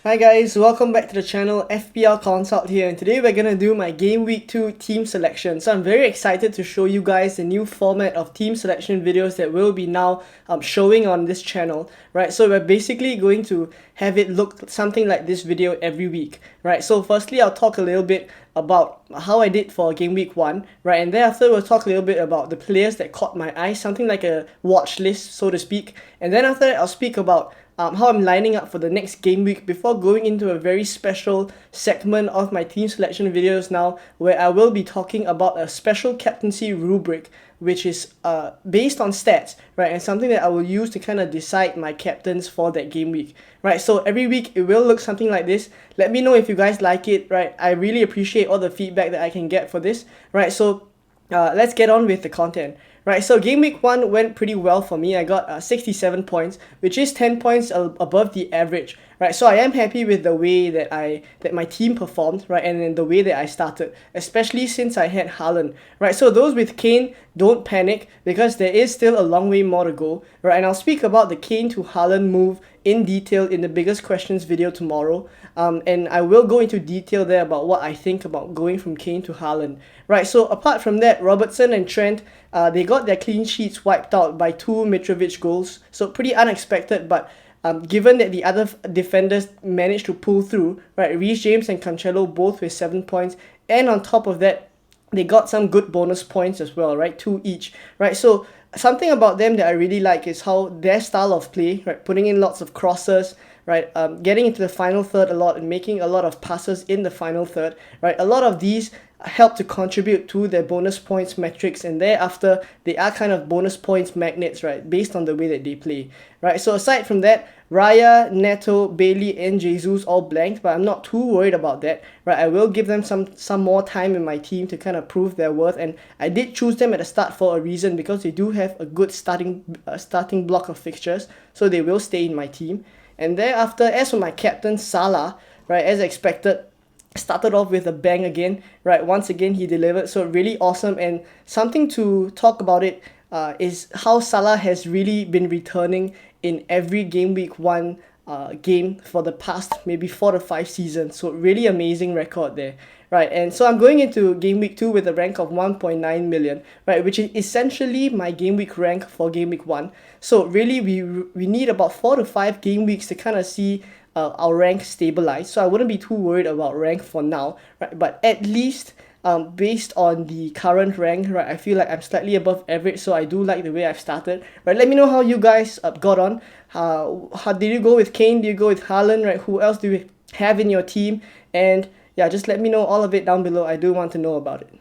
Hi guys, welcome back to the channel. FPL Consult here, and today we're gonna do my Game Week 2 team selection. So I'm very excited to show you guys the new format of team selection videos that will be now showing on this channel, right? So we're basically going to have it look something like this video every week, right? So firstly, I'll talk a little bit about how I did for Game Week 1, right? And thereafter, we'll talk a little bit about the players that caught my eye, something like a watch list, so to speak. And then after that, I'll speak about how I'm lining up for the next game week before going into a very special segment of my team selection videos now, where I will be talking about a special captaincy rubric, which is based on stats, right, and something that I will use to kind of decide my captains for that game week, right? So every week it will look something like this. Let me know if you guys like it, right? I really appreciate all the feedback that I can get for this, right? So let's get on with the content. Right, so game week 1 went pretty well for me. I got 67 points, which is 10 points above the average. Right, so I am happy with the way that my team performed, right, and then the way that I started, especially since I had Haaland. Right, so those with Kane, don't panic because there is still a long way more to go. Right, and I'll speak about the Kane to Haaland move in detail in the biggest questions video tomorrow. And I will go into detail there about what I think about going from Kane to Haaland. Right, so apart from that, Robertson and Trent, they got their clean sheets wiped out by 2 Mitrovic goals. So pretty unexpected, but given that the other defenders managed to pull through, right, Reece James and Cancelo both with 7 points, and on top of that, they got some good bonus points as well, right, 2 each, right? So something about them that I really like is how their style of play, right, putting in lots of crosses, right, getting into the final third a lot and making a lot of passes in the final third, right, a lot of these help to contribute to their bonus points metrics, and thereafter they are kind of bonus points magnets, right, based on the way that they play, right? So aside from that, Raya, Neto, Bailey and Jesus all blanked, but I'm not too worried about that, right? I will give them some more time in my team to kind of prove their worth, and I did choose them at the start for a reason, because they do have a good starting block of fixtures, so they will stay in my team. And thereafter, as for my captain Salah, right, as expected, started off with a bang again, right? Once again he delivered, so really awesome. And something to talk about it is how Salah has really been returning in every game week 1 game for the past maybe 4 to 5 seasons. So really amazing record there, right? And so I'm going into game week 2 with a rank of 1.9 million, right, which is essentially my game week rank for game week 1. So really we need about 4 to 5 game weeks to kind of see our rank stabilize. So I wouldn't be too worried about rank for now, right? But at least based on the current rank, right, I feel like I'm slightly above average, so I do like the way I've started. Right, let me know how you guys got on. How did you go with Kane? Did you go with Haaland? Right, who else do you have in your team? And yeah, just let me know all of it down below. I do want to know about it.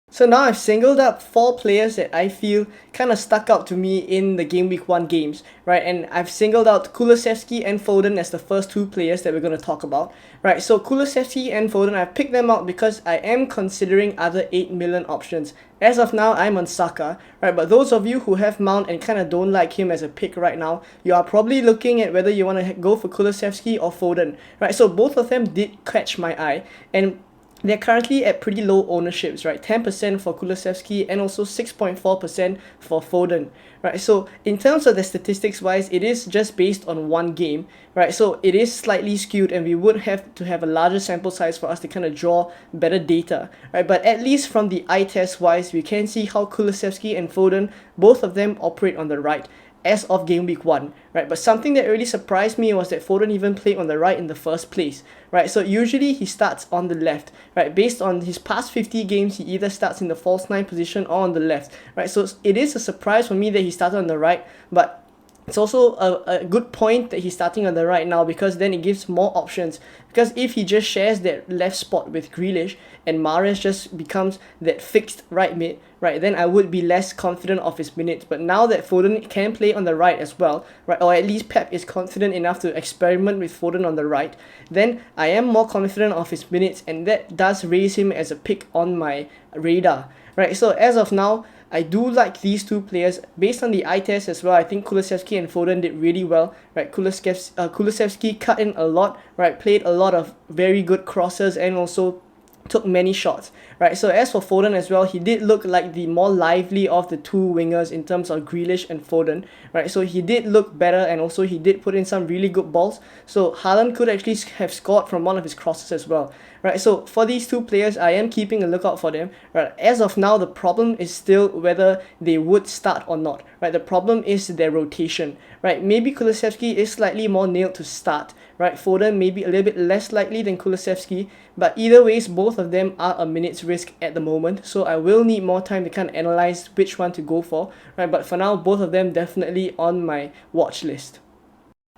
So now I've singled up 4 players that I feel kind of stuck out to me in the Game Week 1 games, right? And I've singled out Kulusevski and Foden as the first 2 players that we're going to talk about, right? So Kulusevski and Foden, I've picked them out because I am considering other 8 million options. As of now, I'm on Saka, right? But those of you who have Mount and kind of don't like him as a pick right now, you are probably looking at whether you want to go for Kulusevski or Foden, right? So both of them did catch my eye, and they're currently at pretty low ownerships, right? 10% for Kulusevski and also 6.4% for Foden, right? So in terms of the statistics wise, it is just based on 1 game, right? So it is slightly skewed, and we would have to have a larger sample size for us to kind of draw better data, right? But at least from the eye test wise, we can see how Kulusevski and Foden, both of them operate on the right as of game week 1, right? But something that really surprised me was that Foden even played on the right in the first place, right? So usually he starts on the left, right? Based on his past 50 games, he either starts in the false 9 position or on the left, right? So it is a surprise for me that he started on the right, but it's also a good point that he's starting on the right now, because then it gives more options. Because if he just shares that left spot with Grealish and Mahrez just becomes that fixed right mid, right, then I would be less confident of his minutes. But now that Foden can play on the right as well, right, or at least Pep is confident enough to experiment with Foden on the right, then I am more confident of his minutes, and that does raise him as a pick on my radar, right? So as of now, I do like these 2 players. Based on the eye test as well, I think Kulusevski and Foden did really well, right? Kulusevski cut in a lot, right? Played a lot of very good crosses and also took many shots, right? So as for Foden as well, he did look like the more lively of the two wingers in terms of Grealish and Foden, right? So he did look better, and also he did put in some really good balls. So Haaland could actually have scored from one of his crosses as well, right? So for these two players, I am keeping a lookout for them, right? As of now, the problem is still whether they would start or not, right? The problem is their rotation, right? Maybe Kulusevski is slightly more nailed to start, right? Foden maybe a little bit less likely than Kulusevski, but either ways, both of them are a minute's risk at the moment, so I will need more time to kind of analyze which one to go for, right? But for now, both of them definitely on my watch list.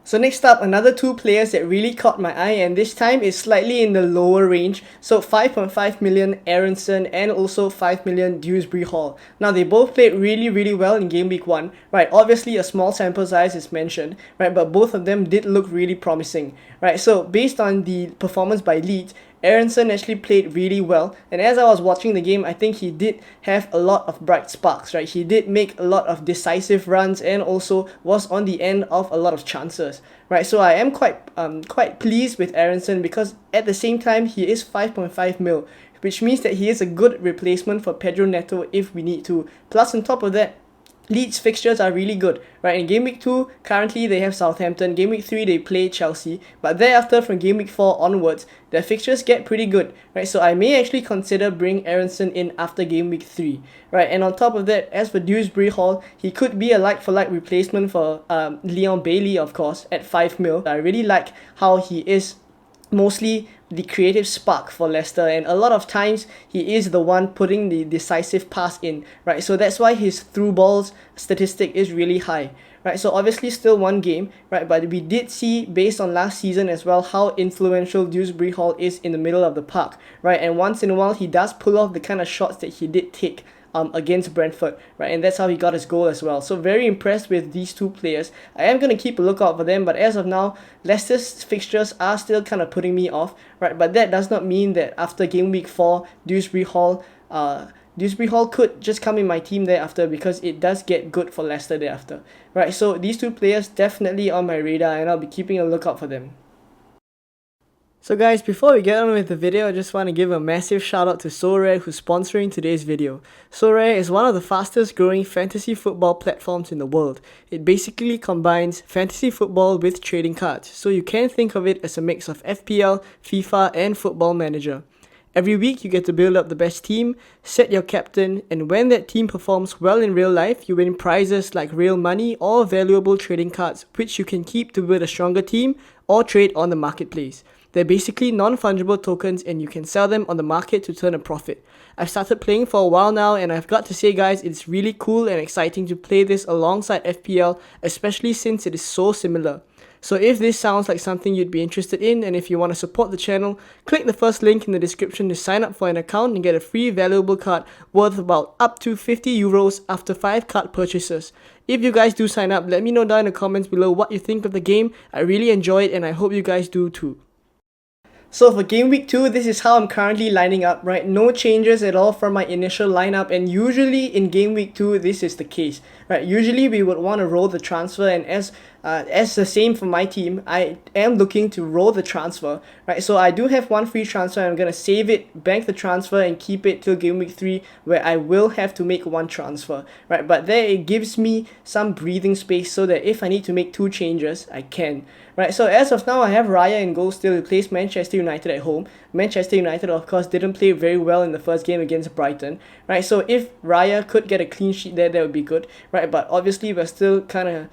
So next up, another two players that really caught my eye, and this time is slightly in the lower range. So 5.5 million Aaronson and also 5 million Dewsbury Hall. Now they both played really well in game week 1, right? Obviously a small sample size is mentioned, right? But both of them did look really promising, right? So based on the performance by Leeds, Aaronson actually played really well, and as I was watching the game, I think he did have a lot of bright sparks, right? He did make a lot of decisive runs and also was on the end of a lot of chances, right? So I am quite pleased with Aaronson, because at the same time he is 5.5 mil, which means that he is a good replacement for Pedro Neto if we need to. Plus on top of that, Leeds fixtures are really good, right? In Game Week 2, currently they have Southampton. Game Week 3, they play Chelsea. But thereafter, from Game Week 4 onwards, their fixtures get pretty good, right? So I may actually consider bringing Aaronson in after Game Week 3, right? And on top of that, as for Dewsbury Hall, he could be a like-for-like replacement for Leon Bailey, of course, at 5 mil. I really like how he is mostly the creative spark for Leicester, and a lot of times he is the one putting the decisive pass in, right? So that's why his through balls statistic is really high, right? So obviously still one game, right? But we did see, based on last season as well, how influential Dewsbury Hall is in the middle of the park, right? And once in a while he does pull off the kind of shots that he did take against Brentford, right? And that's how he got his goal as well. So very impressed with these two players. I am going to keep a lookout for them, but as of now, Leicester's fixtures are still kind of putting me off, right? But that does not mean that after game week 4, Dewsbury Hall could just come in my team thereafter, because it does get good for Leicester thereafter, right? So these two players definitely on my radar, and I'll be keeping a lookout for them. So guys, before we get on with the video, I just want to give a massive shout out to Sorare, who's sponsoring today's video. Sorare is one of the fastest growing fantasy football platforms in the world. It basically combines fantasy football with trading cards, so you can think of it as a mix of FPL, FIFA and Football Manager. Every week you get to build up the best team, set your captain, and when that team performs well in real life, you win prizes like real money or valuable trading cards, which you can keep to build a stronger team or trade on the marketplace. They're basically non-fungible tokens, and you can sell them on the market to turn a profit. I've started playing for a while now, and I've got to say guys, it's really cool and exciting to play this alongside FPL, especially since it is so similar. So if this sounds like something you'd be interested in, and if you want to support the channel, click the first link in the description to sign up for an account and get a free valuable card worth about up to 50 euros after 5 card purchases. If you guys do sign up, let me know down in the comments below what you think of the game. I really enjoy it, and I hope you guys do too. So for game week 2, this is how I'm currently lining up, right? No changes at all from my initial lineup, and usually in game week 2 this is the case, right? Usually we would want to roll the transfer, and as the same for my team, I am looking to roll the transfer, right? So I do have one free transfer. I'm gonna save it, bank the transfer, and keep it till game week 3, where I will have to make one transfer, right? But there it gives me some breathing space so that if I need to make 2 changes, I can, right? So as of now, I have Raya in goal still to replace Manchester United at home. Manchester United, of course, didn't play very well in the first game against Brighton, right? So if Raya could get a clean sheet there, that would be good, right? But obviously we're still kind of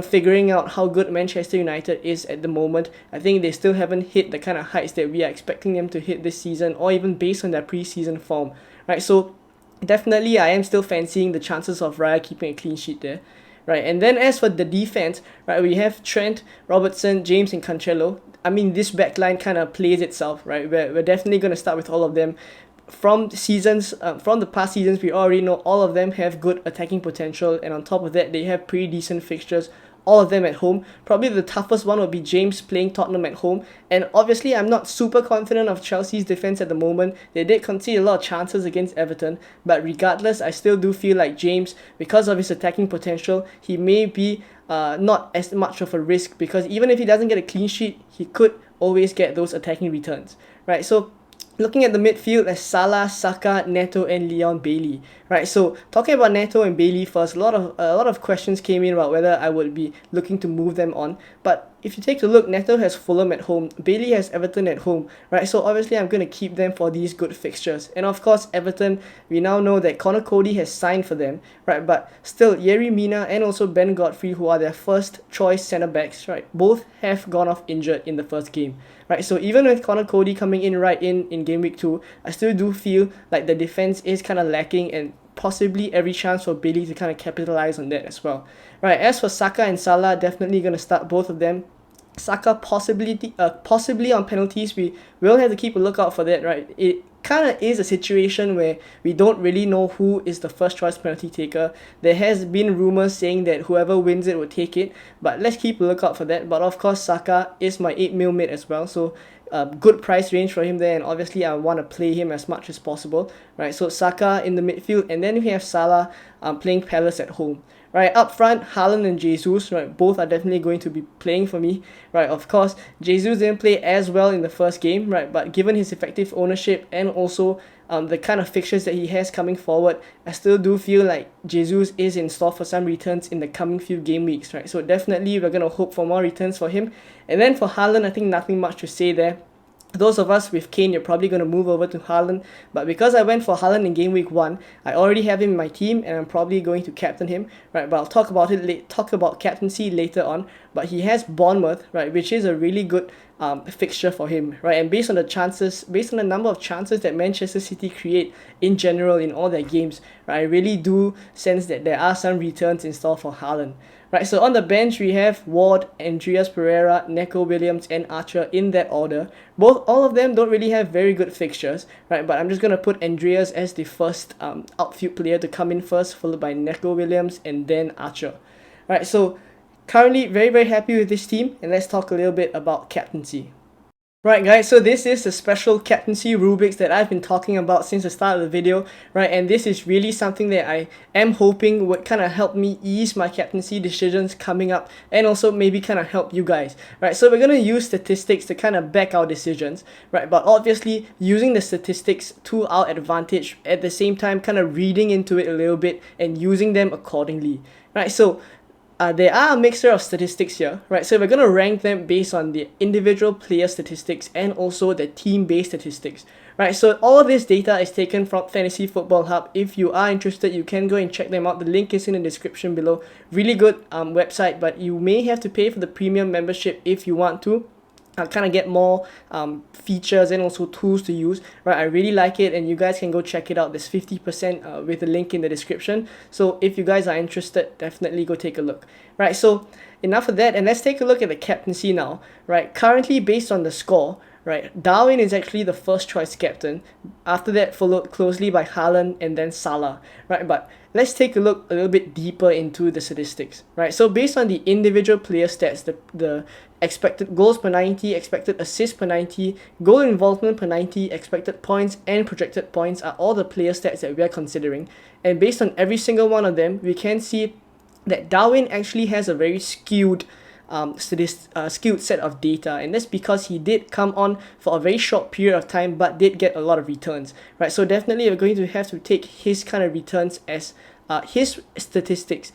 figuring out how good Manchester United is at the moment. I think they still haven't hit the kind of heights that we are expecting them to hit this season, or even based on their preseason form, right? So definitely I am still fancying the chances of Raya keeping a clean sheet there, right? And then as for the defense, right, we have Trent, Robertson, James and Cancelo. I mean, this backline kind of plays itself, right? We're definitely going to start with all of them. From the past seasons, we already know all of them have good attacking potential, and on top of that, they have pretty decent fixtures, all of them at home. Probably the toughest one would be James playing Tottenham at home, and obviously I'm not super confident of Chelsea's defense at the moment. They did concede a lot of chances against Everton, but regardless, I still do feel like James, because of his attacking potential, he may be not as much of a risk, because even if he doesn't get a clean sheet, he could always get those attacking returns, right? So looking at the midfield as Salah, Saka, Neto, and Leon Bailey, right? So talking about Neto and Bailey first, a lot of questions came in about whether I would be looking to move them on. But if you take a look, Neto has Fulham at home, Bailey has Everton at home, right? So obviously I'm going to keep them for these good fixtures. And of course, Everton, we now know that Connor Cody has signed for them, right? But still, Yerry Mina and also Ben Godfrey, who are their first choice centre backs, right? Both have gone off injured in the first game, right? So even with Connor Cody coming in right in game week 2, I still do feel like the defense is kind of lacking, and possibly every chance for Bailey to kind of capitalize on that as well, right? As for Saka and Salah, definitely going to start both of them. Saka possibly on penalties. We will have to keep a lookout for that, right? It kind of is a situation where we don't really know who is the first choice penalty taker. There has been rumors saying that whoever wins it will take it, but let's keep a lookout for that. But of course, Saka is my 8 mil mid as well, so good price range for him there, and obviously I want to play him as much as possible, right? So Saka in the midfield, and then we have Salah playing Palace at home. Right, up front, Haaland and Jesus, right, both are definitely going to be playing for me, right? Of course, Jesus didn't play as well in the first game, right? But given his effective ownership and also the kind of fixtures that he has coming forward, I still do feel like Jesus is in store for some returns in the coming few game weeks, right? So definitely we're going to hope for more returns for him. And then for Haaland, I think nothing much to say there. Those of us with Kane, you're probably going to move over to Haaland, but because I went for Haaland in game week 1, I already have him in my team and I'm probably going to captain him, right? But I'll talk about captaincy later on. But he has Bournemouth, right, which is a really good fixture for him, right? And based on the number of chances that Manchester City create in general in all their games, right, I really do sense that there are some returns in store for Haaland. Right, so on the bench we have Ward, Andreas Pereira, Neco Williams, and Archer in that order. All of them don't really have very good fixtures, right? But I'm just gonna put Andreas as the first outfield player to come in first, followed by Neco Williams and then Archer. Right, so currently very very happy with this team, and let's talk a little bit about captaincy. Right guys, so this is the special captaincy rubrics that I've been talking about since the start of the video, right? And this is really something that I am hoping would kind of help me ease my captaincy decisions coming up, and also maybe kind of help you guys, right? So we're going to use statistics to kind of back our decisions, right? But obviously using the statistics to our advantage, at the same time kind of reading into it a little bit and using them accordingly, right? So there are a mixture of statistics here, right? So we're going to rank them based on the individual player statistics and also the team-based statistics, right? So all of this data is taken from Fantasy Football Hub. If you are interested, you can go and check them out. The link is in the description below. Really good website, but you may have to pay for the premium membership if you want to. I'll kind of get more features and also tools to use, right? I really like it, and you guys can go check it out. There's 50% with the link in the description. So if you guys are interested, definitely go take a look, right? So enough of that, and let's take a look at the captaincy now, right? Currently, based on the score, right, Darwin is actually the first choice captain. After that, followed closely by Haaland and then Salah, right? But let's take a look a little bit deeper into the statistics, right? So based on the individual player stats, the expected goals per 90, expected assists per 90, goal involvement per 90, expected points, and projected points are all the player stats that we are considering. And based on every single one of them, we can see that Darwin actually has a very skewed set of data, and that's because he did come on for a very short period of time but did get a lot of returns, right? So definitely we're going to have to take his kind of returns as his statistics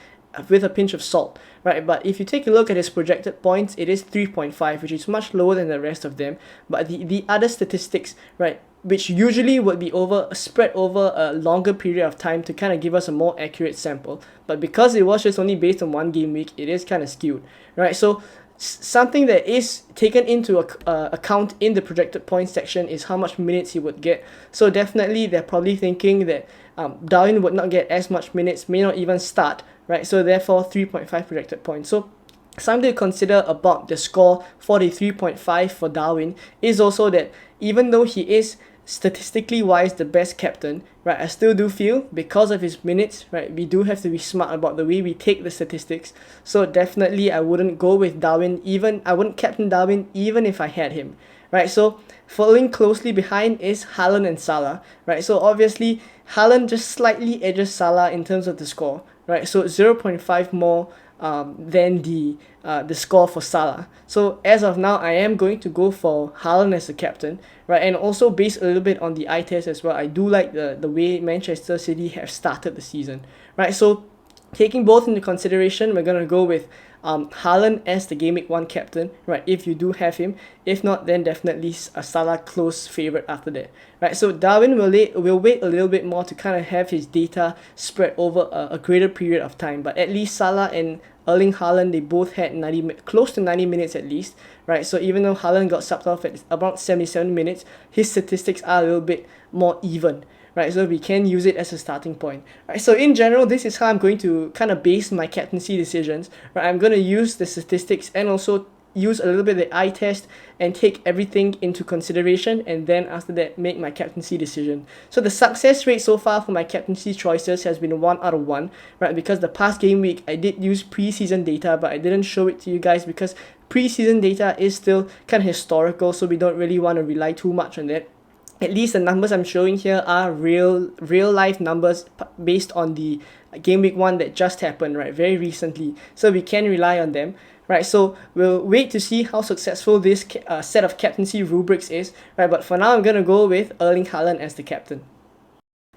with a pinch of salt, right? But if you take a look at his projected points, it is 3.5, which is much lower than the rest of them. But the other statistics, right, which usually would be spread over a longer period of time to kind of give us a more accurate sample, but because it was just only based on one game week, it is kind of skewed, right? So something that is taken into account in the projected points section is how much minutes he would get. So definitely they're probably thinking that Darwin would not get as much minutes, may not even start, right? So therefore 3.5 projected points. So something to consider about the score for the 3.5 for Darwin is also that even though he is statistically wise the best captain, right, I still do feel because of his minutes, right, we do have to be smart about the way we take the statistics. So definitely I wouldn't go with Darwin, I wouldn't captain Darwin even if I had him, right? So following closely behind is Haaland and Salah, right? So obviously Haaland just slightly edges Salah in terms of the score, right? So 0.5 more than the score for Salah. So as of now, I am going to go for Haaland as the captain, right? And also based a little bit on the eye test as well, I do like the way Manchester City have started the season, right? So taking both into consideration, we're gonna go with Haaland as the Game Week 1 captain, right? If you do have him, if not, then definitely a Salah close favorite after that, right? So Darwin will wait a little bit more to kind of have his data spread over a greater period of time, but at least Salah and Erling Haaland, they both had close to 90 minutes at least, right? So even though Haaland got subbed off at about 77 minutes, his statistics are a little bit more even, right? So we can use it as a starting point, right? So in general, this is how I'm going to kind of base my captaincy decisions, right? I'm going to use the statistics and also use a little bit of the eye test and take everything into consideration, and then after that make my captaincy decision. So the success rate so far for my captaincy choices has been 1 out of 1, right? Because the past game week I did use preseason data, but I didn't show it to you guys because preseason data is still kind of historical, so we don't really want to rely too much on that. At least the numbers I'm showing here are real life numbers based on the Game Week 1 that just happened, right, very recently. So we can rely on them, right? So we'll wait to see how successful this set of captaincy rubrics is, right? But for now, I'm going to go with Erling Haaland as the captain.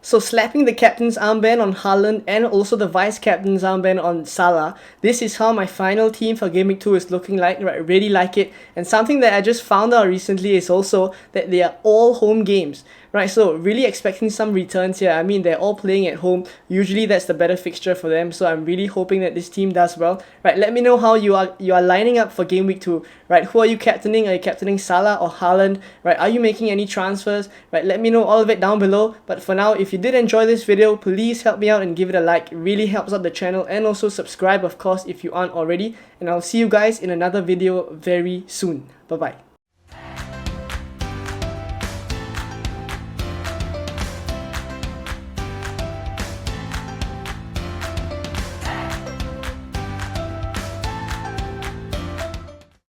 So slapping the captain's armband on Haaland and also the vice captain's armband on Salah, this is how my final team for Game Week 2 is looking like, right? I really like it. And something that I just found out recently is also that they are all home games, right? So really expecting some returns here. I mean, they're all playing at home. Usually that's the better fixture for them. So I'm really hoping that this team does well, right? Let me know how you are lining up for Game Week 2, right? Who are you captaining? Are you captaining Salah or Haaland, right? Are you making any transfers, right? Let me know all of it down below. But for now, if you did enjoy this video, please help me out and give it a like. It really helps out the channel, and also subscribe, of course, if you aren't already. And I'll see you guys in another video very soon. Bye bye.